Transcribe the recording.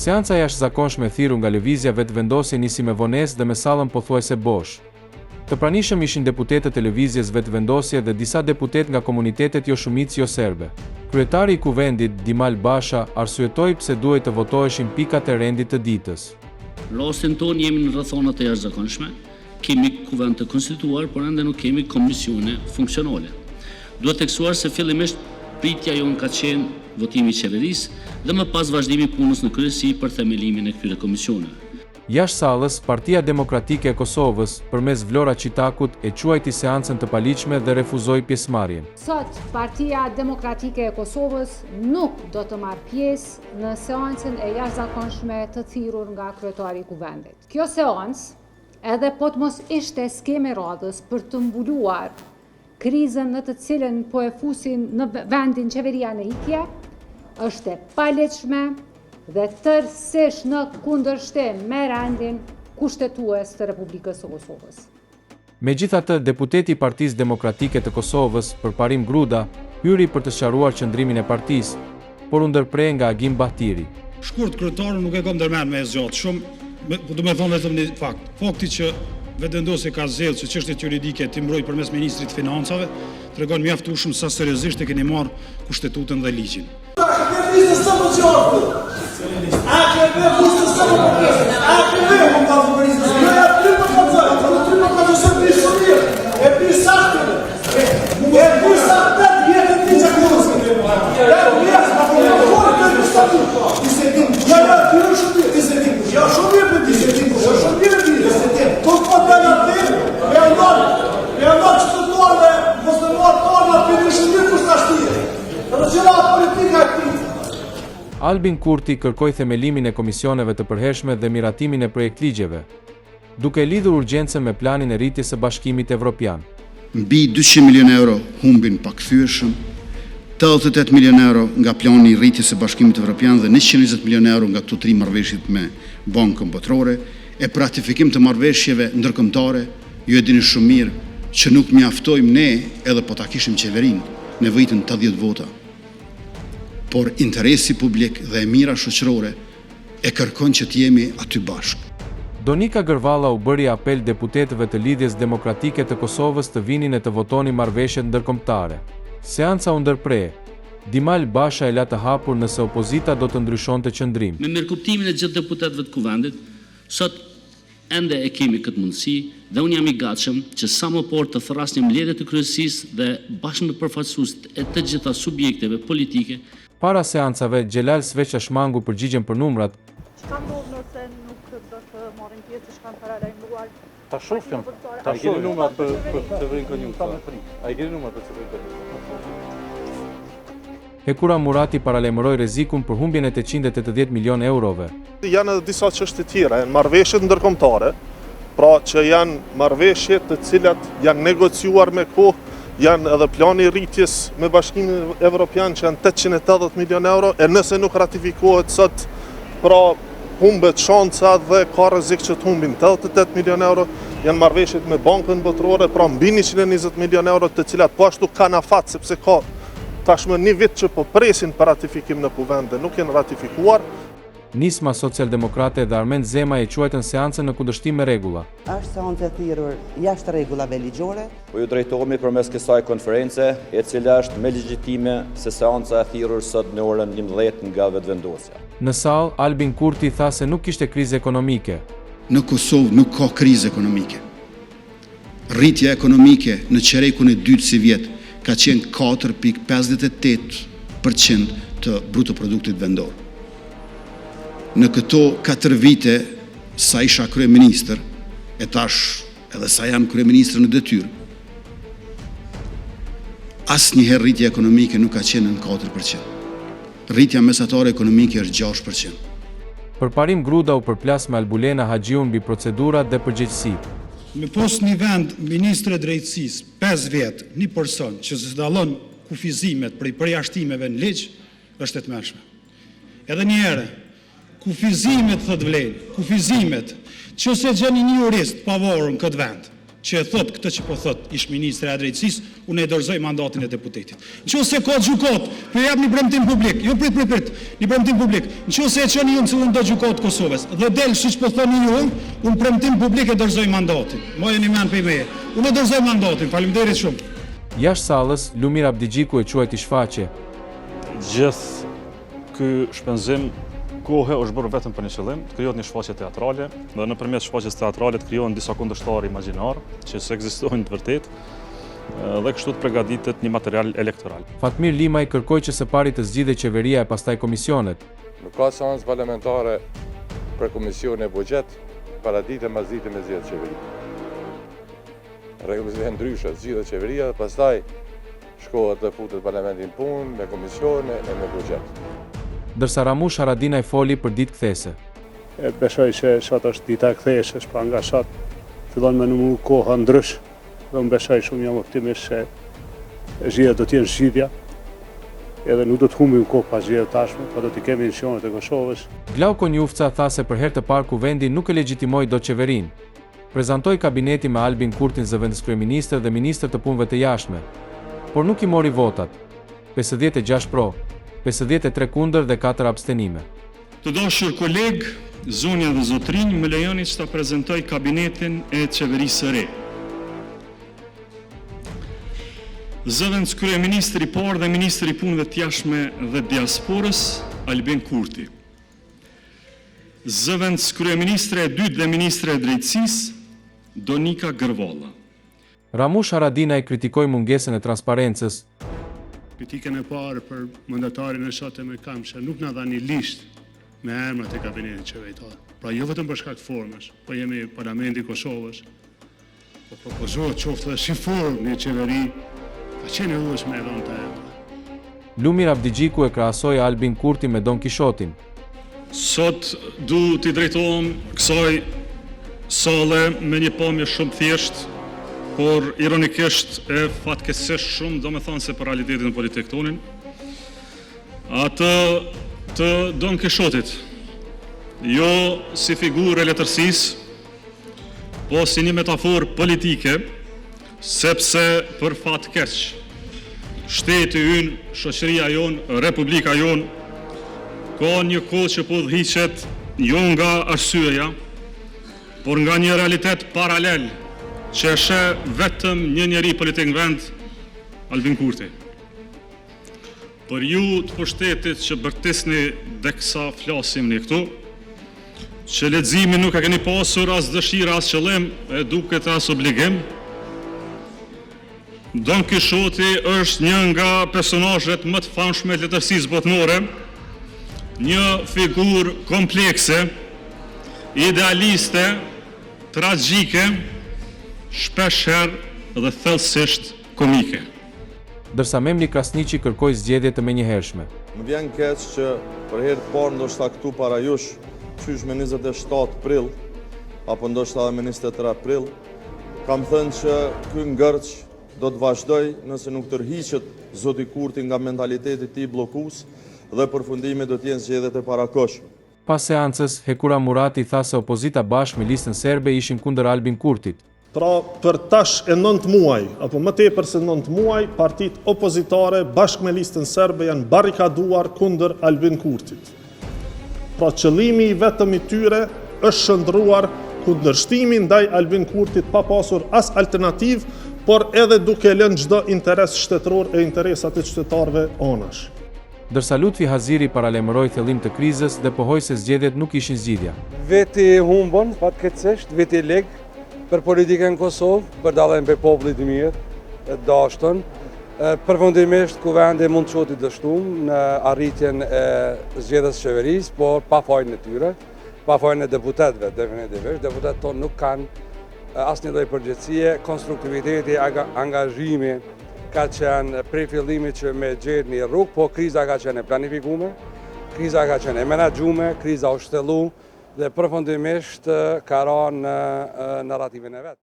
Seanca jashtëzakonshme e thirrur nga lëvizja Vetëvendosje nisi me vonesë dhe me sallën pothuajse bosh. Të pranishëm ishin deputetët e lëvizjes Vetëvendosje dhe disa deputet nga komunitetet jo shumicë jo serbe. Kryetari i kuvendit, Dimal Basha, arsyetoi pse duhej të votoheshin pikat e rendit të ditës. Rastin tonë jemi në rrethona të jashtëzakonshme, kemi kuvend të konstituar, por ende nuk kemi komisione funksionale. Duhet theksuar se fillimisht pritja jonë ka qenë votimi i qeverisë dhe më pas vazhdimi i punës në kryesi për themelimin e këtyre komisioneve. Jashtë sallës, Partia Demokratike e Kosovës, përmes Vlora Qitakut, e quajti seancën të paligjshme dhe refuzoi pjesëmarrjen. Sot, Partia Demokratike e Kosovës nuk do të marrë pjesë në seancën e jashtëzakonshme të thirrur nga kryetari i kuvendit. Kjo seancë, edhe po të mos ishte skeme radhës për të mbuluar krizën në të cilën po e fusin në vendin qeveria në ikje, është e paligjshme dhe tërësisht në kundërshtim me rendin kushtetues të Republikës së Kosovës. Megjithatë, deputeti i Partisë Demokratike të Kosovës, Përparim Gruda, hyri për të sqaruar qëndrimin e partisë, por u ndërprej nga Agim Bahtiri. Shkurt kryetarin nuk e kam ndërmend me zgjat shumë, po do të them vetëm një fakt. Fakti që Vetëvendosje ka zgjedhur që çështjet juridike të mbrojë përmes ministrit të financave, tregon mjaftueshëm sa seriozisht e keni marrë kushtetutën dhe ligjin. Albin Kurti kërkoi themelimin e komisioneve të përhershme dhe miratimin e projektligjeve, duke lidhur urgjencën me planin e rritjes së Bashkimit Evropian. Mbi 200 milion euro humbin pakëthyeshëm, 88 milion euro nga plani i rritjes së Bashkimit Evropian dhe 120 milion euro nga këto 3 marrëveshjet me Bankën Botërore, e për ratifikim të marrëveshjeve ndërkombëtare, ju e dini shumë mirë që nuk mjaftojmë ne edhe po ta kishim qeverinë nevojitën 80 vota. Por interesi publik dhe e mira shoqërore e kërkon që të jemi aty bashkë. Donika Gërvalla u bëri apel deputetëve të Lidhjes Demokratike të Kosovës të vinin e të votoni marrëveshjet ndërkombëtare. Seanca u ndërprej. Dimal Basha e la të hapur nëse opozita do të ndryshonte qëndrim. Me mirëkuptimin e gjithë deputetëve të kuvendit, sot ende e kemi këtë mundësi dhe unë jam i gatshëm që sa më por të thrasnim mbledhjet e kryesisë dhe bashkë me përfaqësuesit e të gjitha subjekteve politike. Para seancave, Xhelal Sveqa Shmangu përgjigjen për numrat. Çka ndodh nëse nuk do të marrin pjesë, çka kanë paralajmëruar? Ta shohim. Ta keni numrat për qeverinë konjunktore. Ai keni numrat për qeverinë konjunktore. Hekura Murati paralajmëroi rrezikun për humbjen e 880 milion eurove. Janë edhe disa çështje tjera, janë marrëveshjet ndërkombëtare, pra që janë marrëveshje të cilat janë negociuar me kohë. Janë edhe plani rritjes me Bashkimin Evropian që janë 880 milion euro, e nëse nuk ratifikohet sot, pra humbet shanca dhe ka rrezik që të humbin 88 milion euro, janë marrëveshjet me Bankën Botërore, pra mbi 120 milion euro, të cilat po ashtu kanë afat sepse ka tashmë një vit që po presin për ratifikim në kuvend dhe nuk janë ratifikuar. Nisma Socialdemokrate dhe Armend Zema e quajtën seancën në kundërshtim me rregulla. Është seancë e thirrur jashtë rregullave ligjore. Po ju drejtohemi përmes kësaj konference, e cila është me legjitime se seanca e thirrur sot në orën 11 nga Vetëvendosja. Në sallë, Albin Kurti tha se nuk kishte krizë ekonomike. Në Kosovë nuk ka krizë ekonomike. Rritja ekonomike në qerekun e dytë si vjet ka qenë 4,58% të brutoproduktit vendor. Në këto 4 vite sa isha kryeministër, e tash edhe sa jam kryeministër në detyrë, asnjëherë rritja ekonomike nuk ka qenë në 4%. Rritja mesatare ekonomike është 6%. Përparim Gruda u përplas me Albulena Haxhiun mbi procedurat dhe përgjegjësitë. Me pos një vend ministre drejtësisë 5 vjet, një person që dallon kufizimet për përjashtimeve në ligj është e tmerrshme. Edhe një herë, kufizimet thot vlen, kufizimet, që se gjeni një jurist pavarur në këtë vend, që e thot këtë që po thot ish ministri e drejtësisë, unë e dorëzoj mandatin e deputetit. Nëse ka gjykat, po jap një premtim publik, jo prit, një premtim publik. Nëse e çoni ju në do gjykat Kosovës dhe del siç po thoni ju, unë premtim publik e dorëzoj mandatin. Mojeni mend pe meje. Unë e dorëzoj mandatin. Faleminderit shumë. Jashtë sallës, Lumir Abdigjiku e quajti shfaqje. Gjithë ky shpenzim kohë është bërë vetëm për një qëllim, të krijohet një shfaqje teatrale dhe nëpërmjet shfaqjes teatrale të krijohen disa kundërshtar imagjinar që s'ekzistojnë të vërtetë dhe kështu të përgatitet një material elektoral. Fatmir Limaj kërkoi që së pari të zgjidhej qeveria e pastaj komisionet. Nuk ka seancë parlamentare për komisionin e buxhet para ditë mbas dite me zgjedhje qeveri. Rregullat janë ndryshe, zgjidhet qeveria dhe pastaj shkohet të futet parlamenti në punë me komisione e me buxhet. Dërsa Ramush Haradinaj foli për ditë kthese. Besoj që sot është dita e kthesës, pra nga sot fillon me numëru koha ndrysh, dhe unë besoj shumë jam optimist se zgjedhjet do të jenë zgjidhja, edhe nuk do të humbim kohë pas zgjedhjeve tashme, po do të kemi elektionet e Kosovës. Glauko Njufca tha se për herë të parë kuvendi nuk e legjitimoi dot qeverinë. Prezantoi kabineti me Albin Kurtin zëvendëskryeministër dhe ministër të punëve të jashtme, por nuk i mori votat. 56 pro, 53 kundër dhe 4 abstenime. Të dashur kolegë, zonja dhe zotrinj, më lejoni që ta prezentoj kabinetin e qeverisë së re. Zëvendës kryeministri i parë dhe ministri i punëve të jashtme dhe diasporës, Albin Kurti. Zëvendës kryeministre e dytë dhe ministre e drejtësisë, Donika Gërvalla. Ramush Haradinaj kritikoi mungesën e transparencës. Kritikën e parë për mandatarin e sotëm e kam se nuk na dha një listë me emrat e kabinetit qeveritar. Pra jo vetëm për shkak të formës, po jemi Parlamenti i Kosovës. Po propozohet qoftë dhe si formë një qeveri, ka qenë nevojës me dhënë të emra. Lumir Abdigjiku e krahasoi Albin Kurti me Don Kishotin. Sot du t'i drejtohem kësaj sale me një pamje shumë thjeshtë, por ironikisht e fatkeqësisht shumë, do me thonë se për realitetin e politikë tonin, atë të Don Kishotit, jo si figurë e letërsisë, po si një metaforë politike, sepse për fat keq, shteti ynë, shoqëria jonë, republika jonë, ka një kohë që po udhëhiqet jo nga arsyeja, por nga një realitet paralel që e sheh vetëm një njeri politik në vend, Albin Kurti. Për ju të pushtetit që bërtisni deksa flasim një këtu, që leximin nuk e keni pasur as dëshira as qëllim, e duket as obligim, Don Kishoti është një nga personazhet më të famshme të letërsisë botërore, një figurë komplekse, idealiste, tragjike, shpeshherë dhe thellësisht komike. Dërsa Memni Krasniqi kërkoi zgjedhje të menjëhershme. Më vjen keq që për herë të parë ndoshta këtu para jush, qysh me 27 prill, apo ndoshta me 23 aprill, kam thënë që ky ngërç do të vazhdoj nëse nuk tërhiqet zoti Kurti nga mentaliteti i tij bllokues dhe përfundimi do të jenë zgjedhjet e parakohshme. Pas seancës, Hekura Murati tha se opozita bashkë me listën serbe ishin kundër Albin Kurtit. Pra për tash e 9 muaj, apo më tepër se 9 muaj, partitë opozitare bashkë me listën serbe janë barrikaduar kundër Albin Kurtit. Pra qëllimi i vetëm i tyre është shndruar kundërshtimi ndaj Albin Kurtit pa pasur as alternativë, por edhe duke lënë çdo interes shtetëror e interesat e qytetarëve anash. Dërsa Lutfi Haziri paralajmëroi thellim të krizës dhe pohoi se zgjedhjet nuk ishin zgjidhja. Veti humbon, fatkeqësisht, veti leg për politikën në Kosovë, për dallen për popullit të mirë, të dashtën. Përfundimisht kuvendi mund të çohet i dështuar në arritjen e zgjedhjes së qeverisë, por pa fajin e tyre, pa fajin e deputetëve, definitivisht. Deputetët tonë nuk kanë asnjë lloj përgjegjësie, konstruktiviteti, angazhimi ka qenë prej fillimit që me gjetë një rrugë, po kriza ka qenë e planifikuar, kriza ka qenë e menaxhuar, kriza u shtelu dhe përfundimisht ka rënë në narrativin e vet.